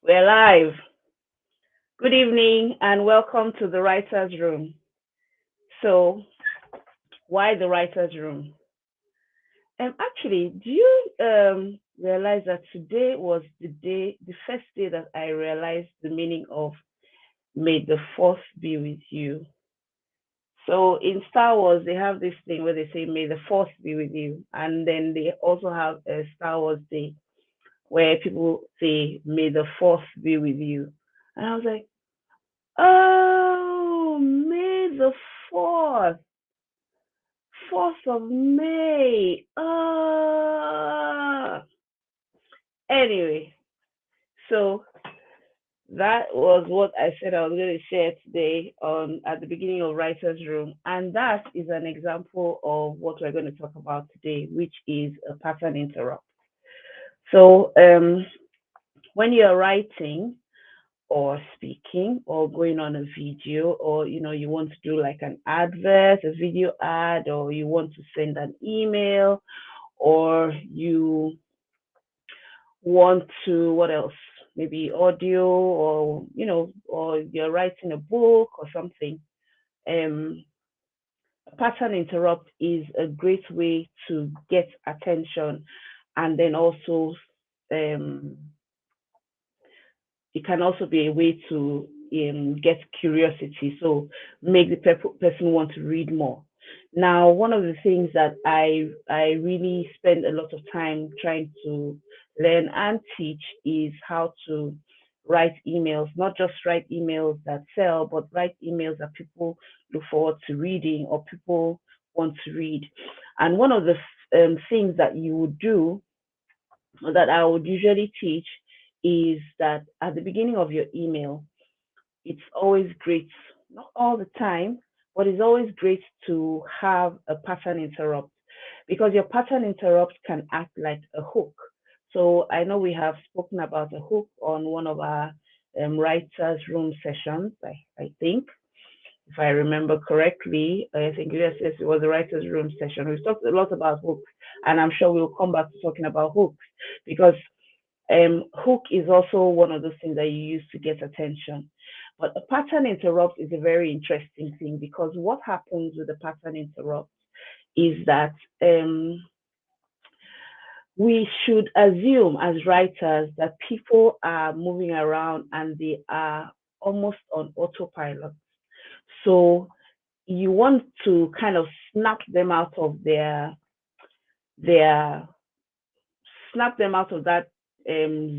We're live. Good evening and welcome to the Writer's Room. So, why the Writer's Room? Actually, do you realize that today was the first day that I realized the meaning of May the Fourth be with you? So, in Star Wars, they have this thing where they say, May the Fourth be with you. And then they also have a Star Wars Day where people say, May the Fourth be with you. And I was like, oh, May the 4th, 4th of May. Anyway, so that was what I said I was going to share today on at the beginning of Writer's Room. And that is an example of what we're going to talk about today, which is a pattern interrupt. So when you're writing, or speaking or going on a video, or you want to do like an advert, a video ad, or you want to send an email, or you want to, what else, maybe audio, or or you're writing a book or something. A pattern interrupt is a great way to get attention, and then also um it can also be a way to get curiosity, so make the person want to read more. Now, one of the things that I really spend a lot of time trying to learn and teach is how to write emails, not just write emails that sell, but write emails that people look forward to reading or people want to read. And one of the things that you would do, that I would usually teach, is that at the beginning of your email, it's always great, not all the time, but it's always great to have a pattern interrupt, because your pattern interrupt can act like a hook. So I know we have spoken about a hook on one of our writers' room sessions, I think. If I remember correctly, I think yes, it was a writers' room session. We talked a lot about hooks, and I'm sure we'll come back to talking about hooks, because hook is also one of those things that you use to get attention. But a pattern interrupt is a very interesting thing, because what happens with a pattern interrupt is that we should assume as writers that people are moving around and they are almost on autopilot. So you want to kind of snap them out of their snap them out of that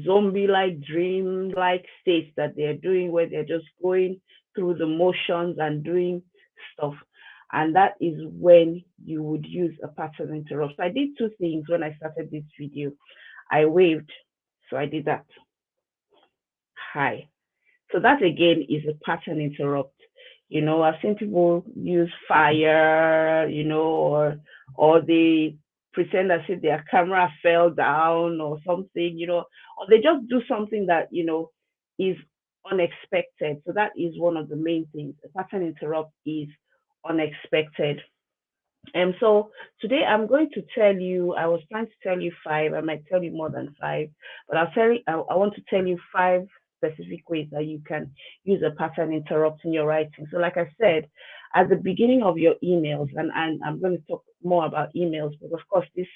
zombie like dream like state that they're doing, where they're just going through the motions and doing stuff. And that is when you would use a pattern interrupt. So I did two things when I started this video. I waved, so I did that. Hi. So that again is a pattern interrupt. I've seen people use fire, or they pretend as if their camera fell down or something, or they just do something that, is unexpected. So that is one of the main things. A pattern interrupt is unexpected. And so today I'm going to tell you, I was trying to tell you five, I might tell you more than five, but I want to tell you five specific ways that you can use a pattern interrupt in your writing. So like I said, at the beginning of your emails, and I'm going to talk more about emails, but of course this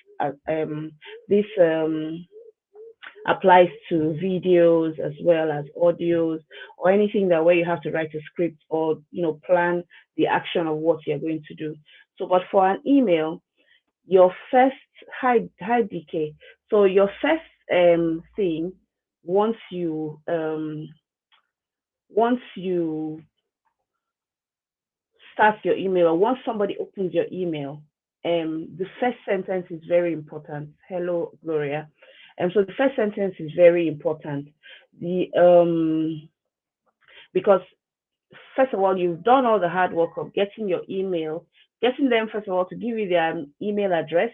applies to videos as well as audios, or anything that where you have to write a script, or plan the action of what you're going to do. So but for an email, your first hi DK. So your first thing, once you start your email, or once somebody opens your email, the first sentence is very important. Hello, Gloria. And so the first sentence is very important. The Because first of all, you've done all the hard work of getting your email, getting them first of all to give you their email address.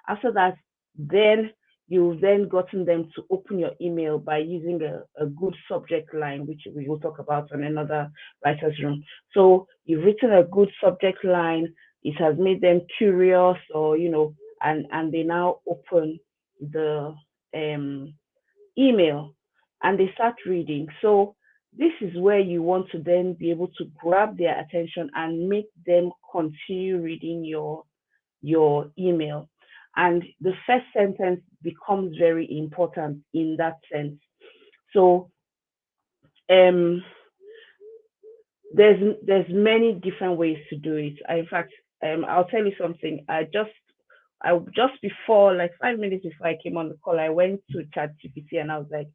After that, then you've then gotten them to open your email by using a good subject line, which we will talk about on another writer's room. So you've written a good subject line, it has made them curious, or and they now open the email. and they start reading. So this is where you want to then be able to grab their attention and make them continue reading your email. And the first sentence becomes very important in that sense. So um there's many different ways to do it. In fact, I'll tell you something. I just before, like 5 minutes before I came on the call, I went to ChatGPT and I was like,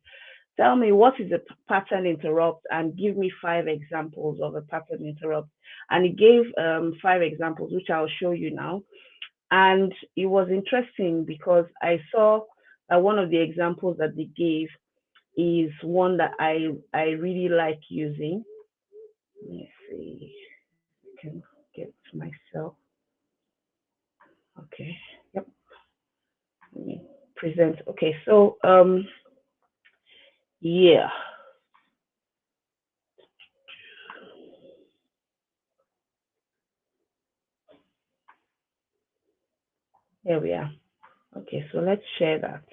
tell me what is a pattern interrupt and give me 5 examples of a pattern interrupt. And it gave 5 examples, which I'll show you now. And it was interesting because I saw that one of the examples that they gave is one that I really like using. Let me see. I can get myself. Okay. Yep. Let me present. Okay. So yeah. Here we are. Okay. So let's share that.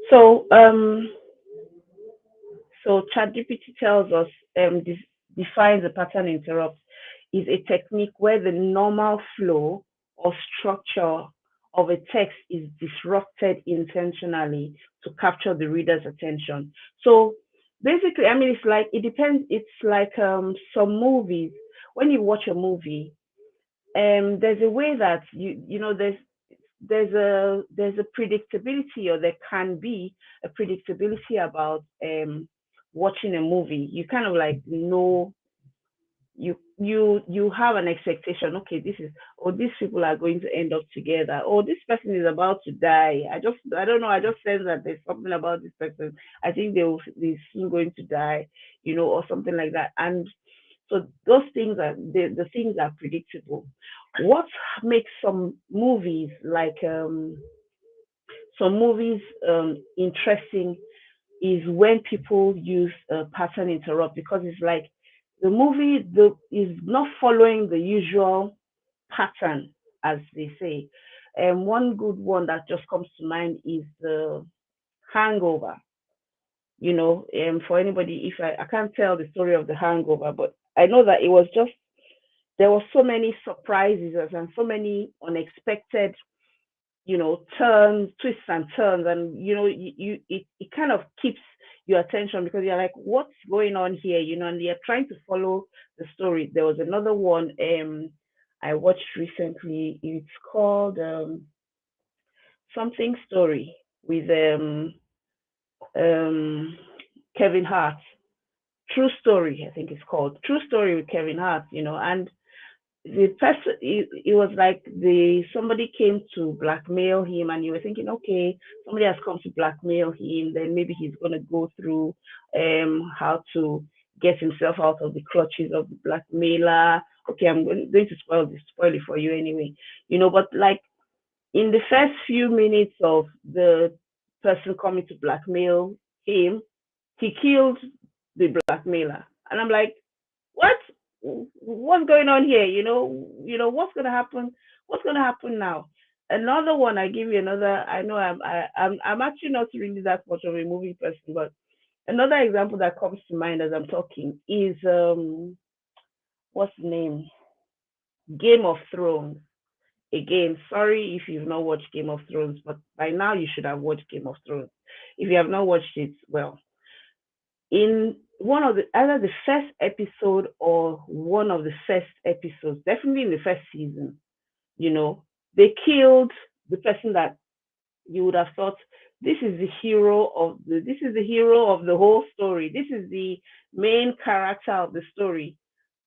So ChatGPT tells us defines a pattern interrupt is a technique where the normal flow or structure of a text is disrupted intentionally to capture the reader's attention. So basically, I mean, it's like it depends. It's like some movies. When you watch a movie, there's a way that there's a predictability, or there can be a predictability about watching a movie. You kind of like know, you have an expectation. Okay, this is, or these people are going to end up together, or this person is about to die. I don't know, I just sense that there's something about this person. I think they're soon going to die, or something like that. And so those things are the things are predictable. What makes some movies interesting is when people use pattern interrupt, because it's like the movie is not following the usual pattern, as they say. And one good one that just comes to mind is the Hangover. For anybody, if I can't tell the story of the Hangover, but I know that it was just there were so many surprises and so many unexpected turns, twists and turns, and it kind of keeps your attention because you're like, what's going on here? And you're trying to follow the story. There was another one I watched recently. It's called something story with um Kevin Hart. True Story, I think it's called True Story with Kevin Hart. And the person, it was like somebody came to blackmail him, and you were thinking, okay, somebody has come to blackmail him, then maybe he's going to go through how to get himself out of the clutches of the blackmailer. Okay, I'm going to spoil it for you anyway. But like in the first few minutes of the person coming to blackmail him, he killed the blackmailer. And I'm like, what? What's going on here? What's gonna happen? What's gonna happen now? Another one, I give you another. I know I'm actually not really that much of a movie person, but another example that comes to mind as I'm talking is what's the name? Game of Thrones. Again, sorry if you've not watched Game of Thrones, but by now you should have watched Game of Thrones. If you have not watched it, well, in one of the either the first episode or one of the first episodes, definitely in the first season, you know, they killed the person that you would have thought this is the hero of the whole story. This is the main character of the story.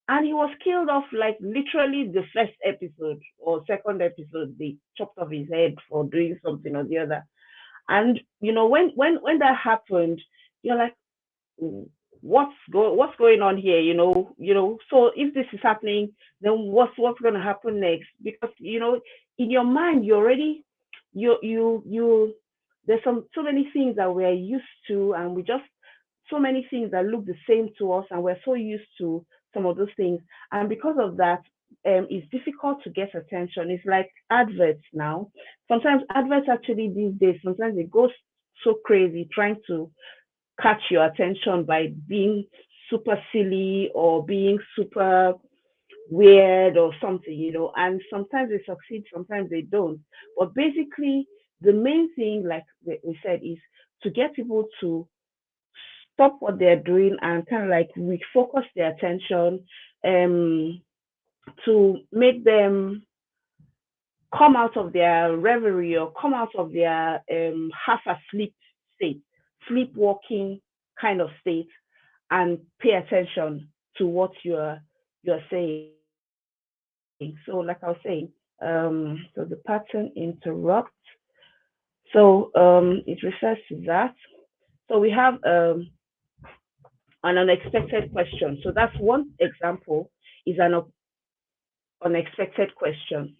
And he was killed off like literally the first episode or second episode. They chopped off his head for doing something or the other. And when that happened, you're like, what's going on here, so if this is happening, then what's going to happen next? Because in your mind you already you there's so many things that we're used to, and we just so many things that look the same to us, and we're so used to some of those things. And because of that, it's difficult to get attention. It's like adverts now. Sometimes adverts actually these days, sometimes they go so crazy trying to catch your attention by being super silly or being super weird or something, and sometimes they succeed, sometimes they don't. But basically, the main thing, like we said, is to get people to stop what they're doing and kind of like refocus their attention, um, to make them come out of their reverie or come out of their half asleep state, sleepwalking kind of state, and pay attention to what you're saying. So, like I was saying, so the pattern interrupt. So it refers to that. So we have an unexpected question. So that's one example is an unexpected question.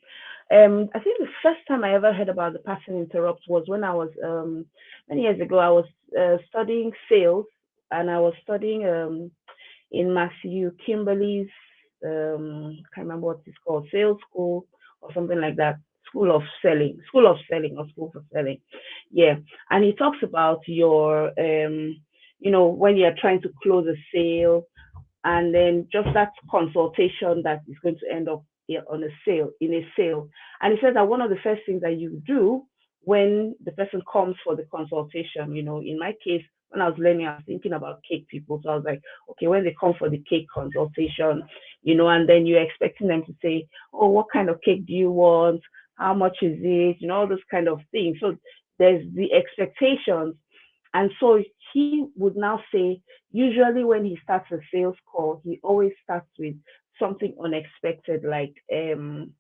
I think the first time I ever heard about the pattern interrupt was when I was many years ago. I was studying sales, and I was studying in Matthew Kimberly's can't remember what it's called, sales school or something like that. School of selling, or school for selling. Yeah, and he talks about your when you're trying to close a sale, and then just that consultation that is going to end up on a sale, in a sale. And he says that one of the first things that you do when the person comes for the consultation, in my case, when I was learning, I was thinking about cake people. So I was like, okay, when they come for the cake consultation, and then you're expecting them to say, oh, what kind of cake do you want? How much is it? All those kind of things. So there's the expectations. And so he would now say, usually when he starts a sales call, he always starts with something unexpected, like um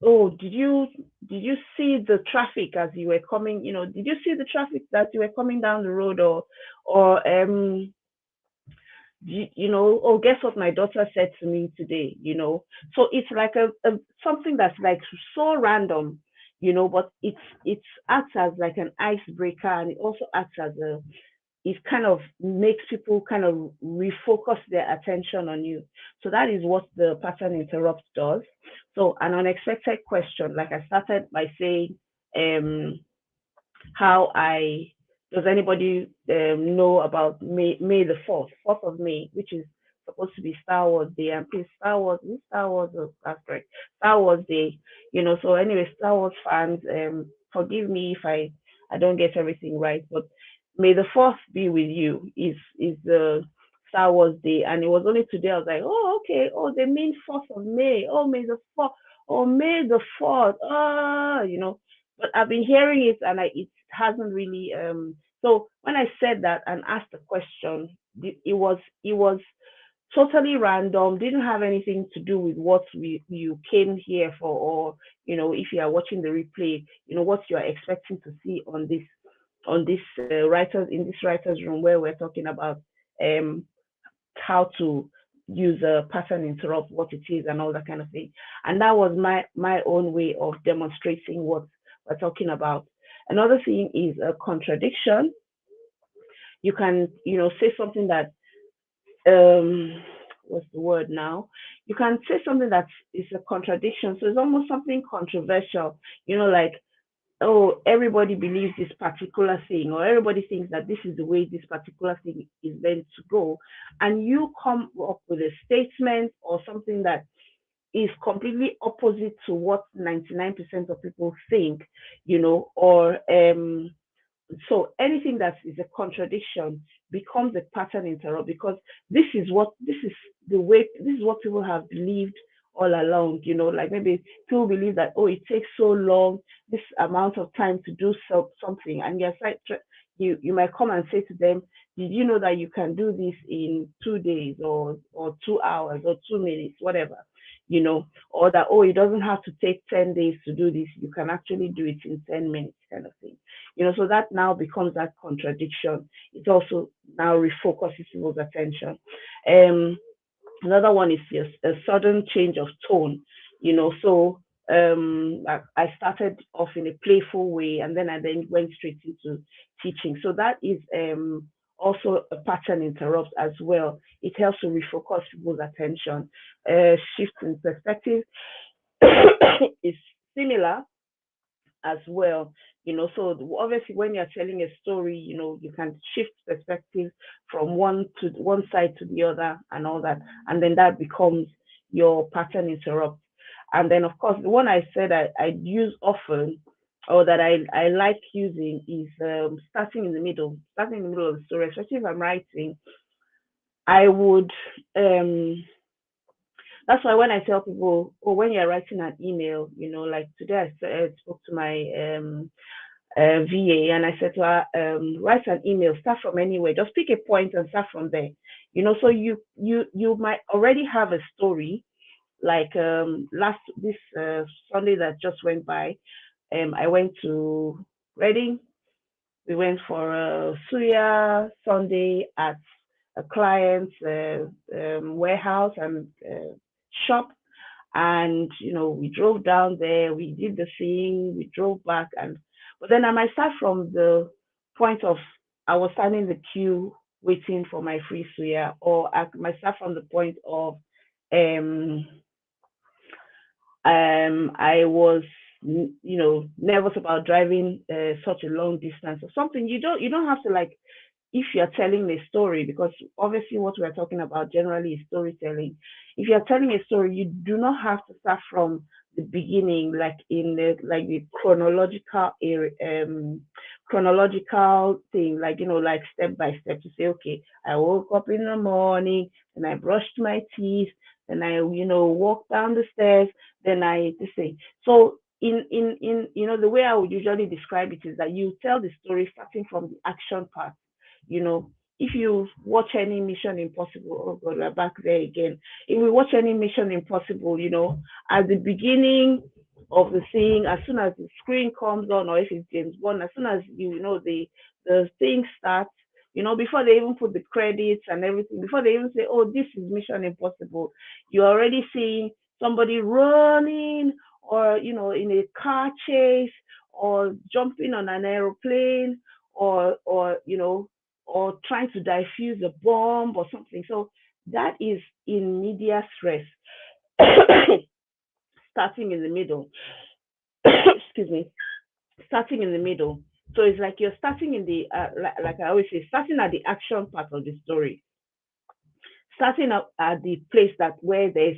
oh, did you see the traffic as you were coming, did you see the traffic that you were coming down the road, or oh, guess what my daughter said to me today. So it's like a something that's like so random, but it's acts as like an icebreaker, and it also acts as a it kind of makes people kind of refocus their attention on you. So that is what the pattern interrupt does. So an unexpected question, like I started by saying, um, how I does anybody know about May the 4th of May, which is supposed to be Star Wars Day, and please Star Wars, oh, that's correct, Star Wars Day. So anyway, Star Wars fans, forgive me if I don't get everything right, but May the 4th be with you is the Star Wars Day, and it was only today I was like, oh, okay, oh, they mean 4th of May, oh, May the 4th, oh, May the 4th, but I've been hearing it, and it hasn't really so when I said that and asked the question, it was totally random, didn't have anything to do with what you came here for, or if you are watching the replay, what you are expecting to see on this writers in this writers room, where we're talking about um how to use a pattern interrupt, what it is, and all that kind of thing. And that was my own way of demonstrating what we're talking about. Another thing is a contradiction. You can, say something that what's the word now? You can say something that is a contradiction. So it's almost something controversial, like, oh, everybody believes this particular thing, or everybody thinks that this is the way this particular thing is meant to go, and you come up with a statement or something that is completely opposite to what 99% of people think, or so anything that is a contradiction becomes a pattern interrupt, because this is the way, this is what people have believed all along, like maybe people believe that, oh, it takes so long, this amount of time to do something, and you might come and say to them, did you know that you can do this in 2 days, or 2 hours, or 2 minutes, whatever, or that, oh, it doesn't have to take 10 days to do this, you can actually do it in 10 minutes, kind of thing. So that now becomes that contradiction. It also now refocuses people's attention. Um, Another one is just a sudden change of tone. So I started off in a playful way, and then I then went straight into teaching. So that is also a pattern interrupt as well. It helps to refocus people's attention. Shift in perspective is similar as well. So obviously when you're telling a story, you can shift perspective from one side to the other and all that, and then that becomes your pattern interrupt. And then of course the one I said I use often, or that I like using, is starting in the middle of the story, especially if I'm writing. I would That's why when I tell people, or when you're writing an email, like today I spoke to my VA, and I said to her, write an email, start from anywhere, just pick a point and start from there. So you might already have a story. Like last this Sunday that just went by, I went to Reading. We went for a Suya Sunday at a client's warehouse and shop, and we drove down there, we did the thing, we drove back. And but then I might start from the point of, I was standing in the queue waiting for my free suya, or I might start from the point of um I was nervous about driving such a long distance or something. You don't have to, like, if you're telling a story, because obviously what we're talking about generally is storytelling. If you're telling a story, you do not have to start from the beginning, like in the chronological thing, like like step by step, to say, okay, I woke up in the morning and I brushed my teeth, and I walked down the stairs, then I this thing. So in the way I would usually describe it is that you tell the story starting from the action part. you know, if you watch any Mission Impossible, oh God, we're back there again. If we watch any Mission Impossible, at the beginning of the thing, as soon as the screen comes on, or if it's James Bond, as soon as the thing starts, before they even put the credits and everything, before they even say, oh, this is Mission Impossible, you're already seeing somebody running, or in a car chase, or jumping on an aeroplane, or trying to diffuse a bomb or something. So that is in media stress, starting in the middle. Excuse me, starting in the middle. So it's like you're starting in the like I always say, starting at the action part of the story, starting up at the place that where there's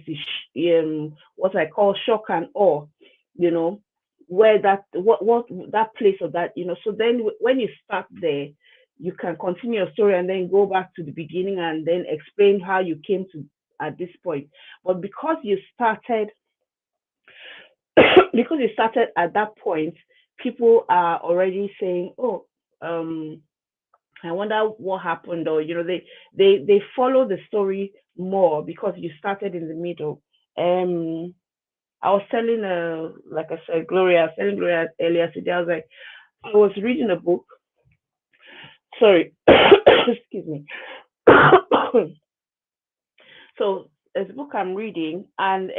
what I call shock and awe, you know, where what that place of that, So then when you start there, you can continue your story and then go back to the beginning and then explain how you came to at this point. But because you started because you started at that point, people are already saying, oh, um I wonder what happened, or they follow the story more because you started in the middle. Um, I was telling like I said, Gloria, I was telling Gloria earlier today. I was like, I was reading a book. Sorry, excuse me. So it's a book I'm reading, and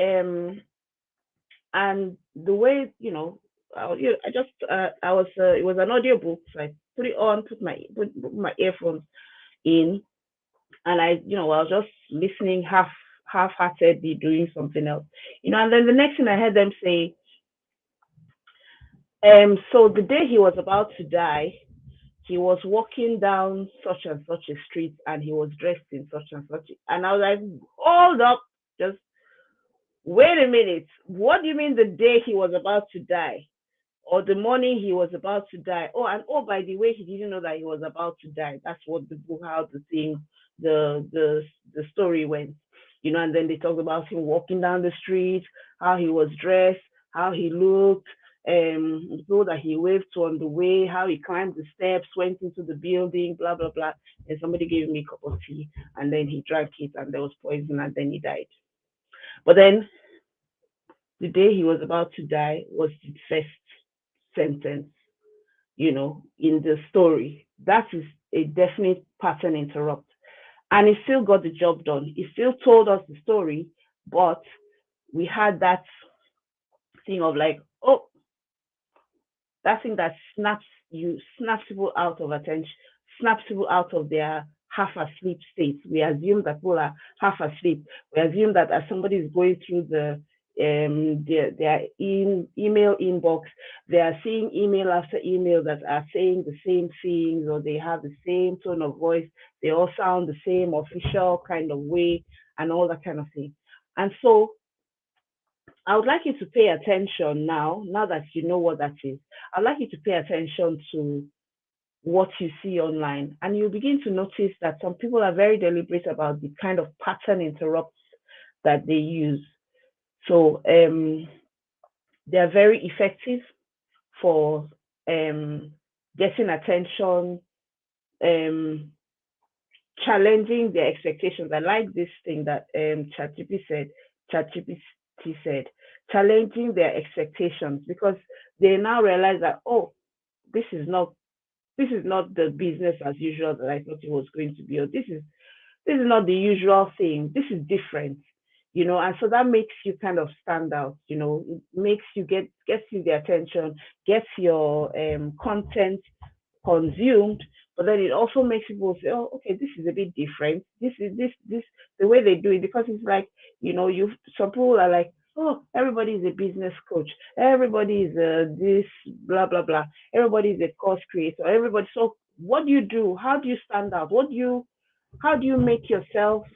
the way I just I was it was an audio book, so I put it on, put my earphones in, and I was just listening half-heartedly, doing something else, and then the next thing I heard them say, so the day he was about to die, he was walking down such and such a street, and he was dressed in such and such, and I was like, hold up, just wait a minute, what do you mean the day he was about to die? Or the morning he was about to die. Oh, and oh, by the way, he didn't know that he was about to die. That's what the book, how the thing, the story went. And then they talked about him walking down the street, how he was dressed, how he looked, so that he waved to on the way, how he climbed the steps, went into the building, blah blah blah. And somebody gave me a cup of tea, and then he drank it, and there was poison, and then he died. But then the day he was about to die was the first sentence, in the story. That is a definite pattern interrupt. And he still got the job done. He still told us the story, but we had that thing of like, oh, that thing that snaps people out of attention, snaps people out of their half asleep state. We assume that people are half asleep. We assume that as somebody is going through their email inbox, they are seeing email after email that are saying the same things, or they have the same tone of voice. They all sound the same official kind of way, and all that kind of thing. And so I would like you to pay attention now that you know what that is. I'd like you to pay attention to what you see online. And you'll begin to notice that some people are very deliberate about the kind of pattern interrupts that they use. So they're very effective for getting attention, um, challenging their expectations. I like this thing that ChatGPT said, challenging their expectations, because they now realize that, oh, this is not this is not the business as usual that I thought it was going to be, or this is not the usual thing. This is different, and so that makes you kind of stand out. It makes you gets you the attention, gets your content consumed, but then it also makes people say, oh, okay, this is a bit different. This is this the way they do it, because it's like, you some people are like, oh, everybody is a business coach, everybody is this blah blah blah, everybody is a course creator, everybody. So what do you do? How do you stand out? How do you make yourself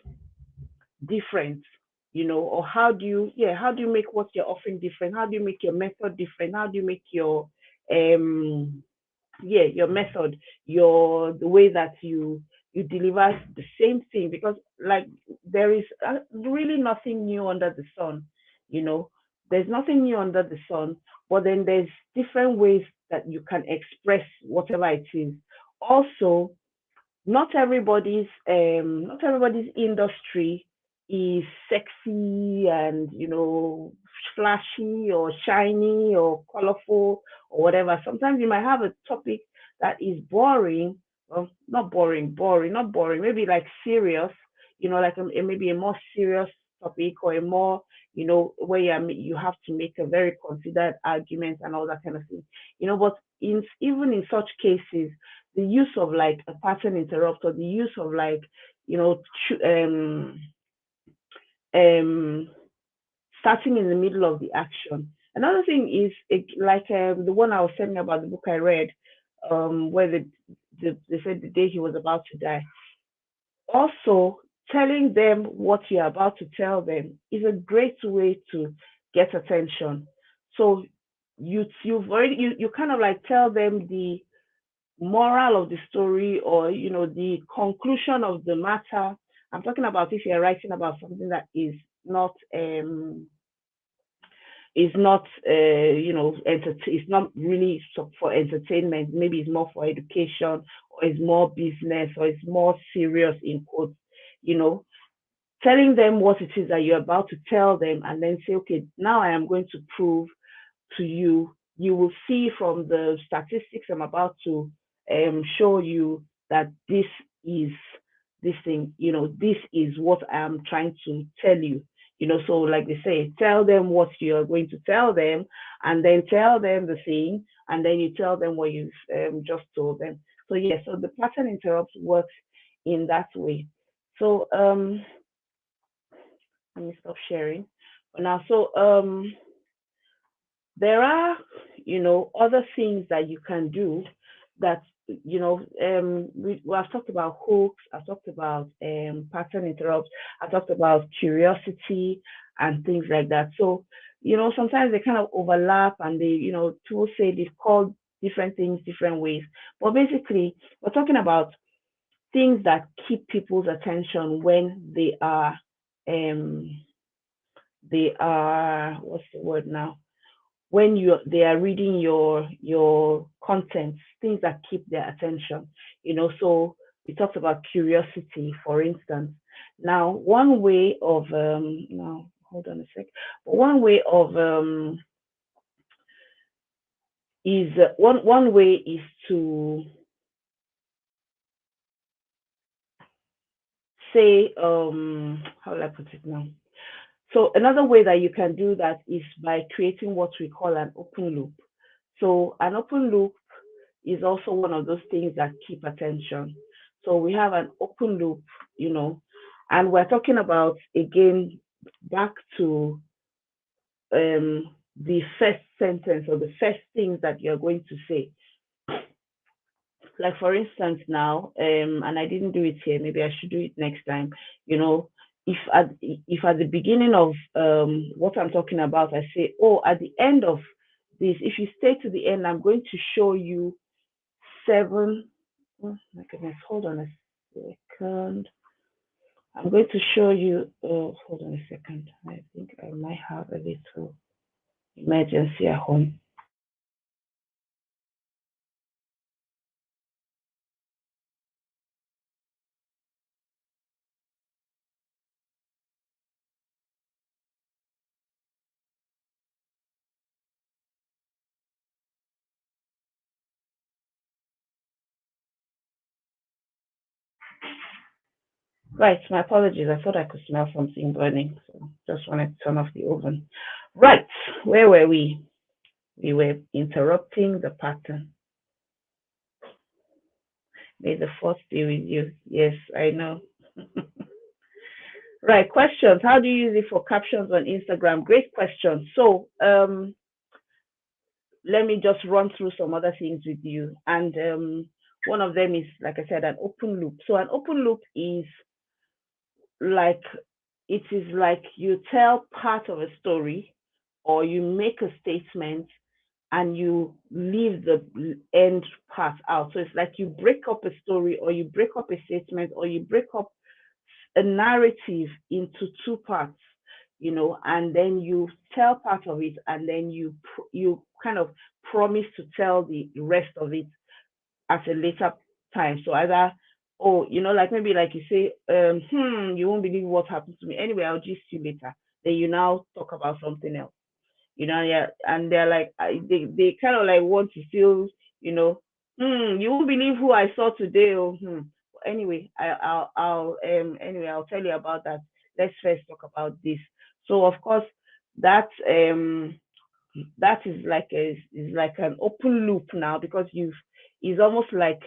different? Or how do you make what you're offering different? How do you make your method different? How do you make your um your method, the way that you deliver the same thing? Because, like, there is really nothing new under the sun. you know there's nothing new under the sun, but then there's different ways that you can express whatever it is. Also, not everybody's industry is sexy and flashy or shiny or colorful or whatever. Sometimes you might have a topic that is boring, well, not boring, not boring, maybe like serious, like maybe a more serious topic, or a more, where you have to make a very considered argument and all that kind of thing. But even in such cases, the use of like a pattern interrupter, the use of like, you know, um, starting in the middle of the action. Another thing is like the one I was telling you about, the book I read, where they said the day he was about to die. Also, telling them what you're about to tell them is a great way to get attention. So you kind of like tell them the moral of the story, or the conclusion of the matter. I'm talking about if you're writing about something that is not really for entertainment. Maybe it's more for education, or it's more business, or it's more serious in quotes. you know Telling them what it is that you're about to tell them, and then say, okay, now I am going to prove to you. You will see from the statistics I'm about to show you that is this thing, this is what I'm trying to tell you. So like they say, tell them what you're going to tell them, and then tell them the thing, and then you tell them what you've just told them. So yeah, so the pattern interrupt works in that way. So let me stop sharing for now. So there are other things that you can do that I've talked about hooks, I've talked about pattern interrupts, I talked about curiosity and things like that. So sometimes they kind of overlap, and they people say they call different things different ways, but basically we're talking about things that keep people's attention when um they are, what's the word now, when they are reading your content, things that keep their attention. So we talked about curiosity, for instance. Now, one way of now hold on a sec. One way of is one way is to say, how will I put it now? So another way that you can do that is by creating what we call an open loop. So an open loop is also one of those things that keep attention. So we have an open loop, you know, and we're talking about again back to the first sentence or the first things that you're going to say. Like for instance now, and I didn't do it here, maybe I should do it next time. You know, if at the beginning of what I'm talking about I say, oh, at the end of this, if you stay to the end, I'm going to show you seven. Oh my goodness, hold on a second. I'm going to show you. Hold on a second. I think I might have a little emergency at home. Right, my apologies. I thought I could smell something burning, so just wanted to turn off the oven. Right, where were we? We were interrupting the pattern. May the force be with you. Yes, I know. Right, questions. How do you use it for captions on Instagram? Great question. So, let me just run through some other things with you. And one of them is, like I said, an open loop. So, an open loop is like it is like you tell part of a story or you make a statement and you leave the end part out. So it's like you break up a story or you break up a statement or you break up a narrative into two parts, you know, and then you tell part of it and then you kind of promise to tell the rest of it at a later time. So either, oh, you know, like maybe like you say, you won't believe what happened to me. Anyway, I'll just see you later. Then you now talk about something else, you know, yeah, and they're like, they kind of like want to feel, you know, you won't believe who I saw today. Oh, anyway, anyway, I'll tell you about that. Let's first talk about this. So of course, that that is like an open loop now because you've it's almost like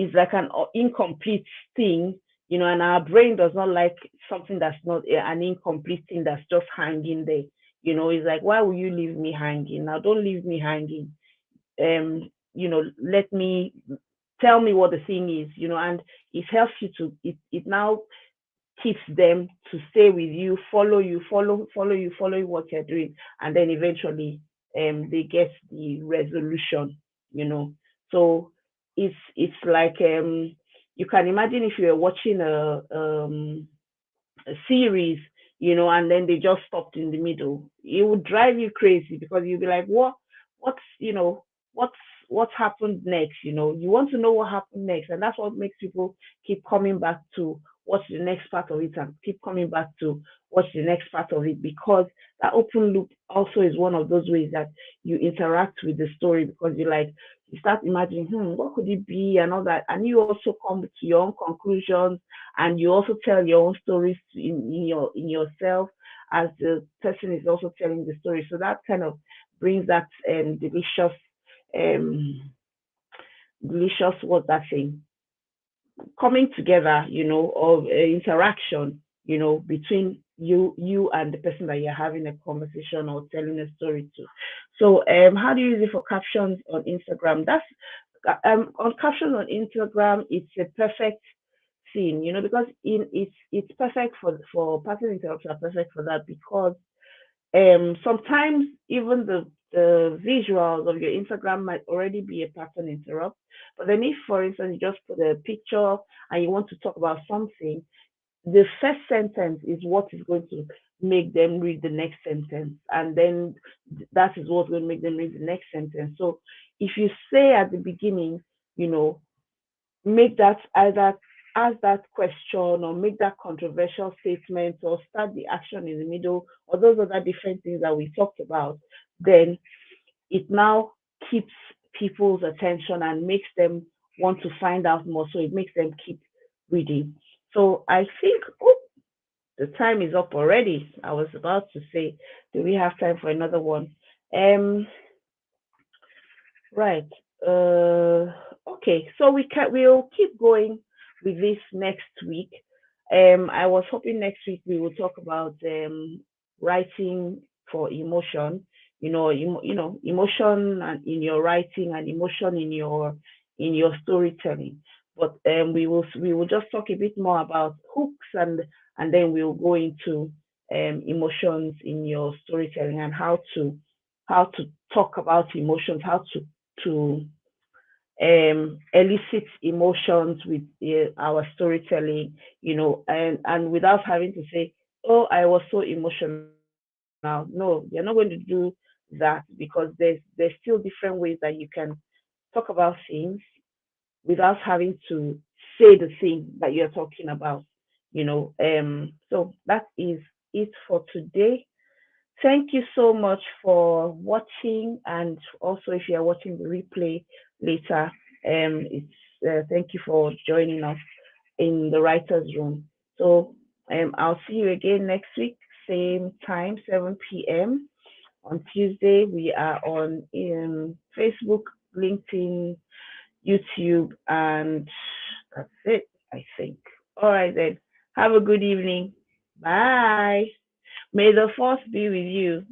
it's like an incomplete thing, you know, and our brain does not like something that's not an incomplete thing that's just hanging there. You know, it's like, why will you leave me hanging? Now, don't leave me hanging. You know, let me tell me what the thing is, you know, and it helps you to it now keeps them to stay with you, follow you what you're doing, and then eventually they get the resolution, you know. So it's like you can imagine if you're watching a series, you know, and then they just stopped in the middle. It would drive you crazy because you'd be like, what's, you know, what's, what happened next? You know, you want to know what happened next. And that's what makes people keep coming back to what's the next part of it and keep coming back to what's the next part of it because that open loop also is one of those ways that you interact with the story because you like, you start imagining, what could it be and all that. And you also come to your own conclusions and you also tell your own stories in yourself as the person is also telling the story. So that kind of brings that um delicious what's that thing coming together, you know, of interaction, you know, between you and the person that you're having a conversation or telling a story to. So how do you use it for captions on Instagram? That's on captions on Instagram, it's a perfect scene, you know, because it's perfect for pattern interrupts are perfect for that because sometimes even the visuals of your Instagram might already be a pattern interrupt. But then if for instance you just put a picture and you want to talk about something, the first sentence is what is going to make them read the next sentence. And then that is what's going to make them read the next sentence. So if you say at the beginning, you know, make that either ask that question or make that controversial statement or start the action in the middle or those other different things that we talked about, then it now keeps people's attention and makes them want to find out more. So it makes them keep reading. So I think, oh, the time is up already. I was about to say, do we have time for another one? Um, Right. Okay. So we'll keep going with this next week. I was hoping next week we will talk about writing for emotion. Emotion and in your writing and emotion in your storytelling. But we will just talk a bit more about hooks, and then we'll go into emotions in your storytelling, and how to talk about emotions, how to elicit emotions with our storytelling, and without having to say, "Oh, I was so emotional." No, you're not going to do that, because there's still different ways that you can talk about things without having to say the thing that you're talking about. So that is it for today. Thank you so much for watching, and also if you are watching the replay later, it's thank you for joining us in the writers' room. So I'll see you again next week, same time, 7 p.m. On Tuesday. We are on Facebook, LinkedIn, YouTube, and that's it, I think. All right then. Have a good evening. Bye. May the force be with you.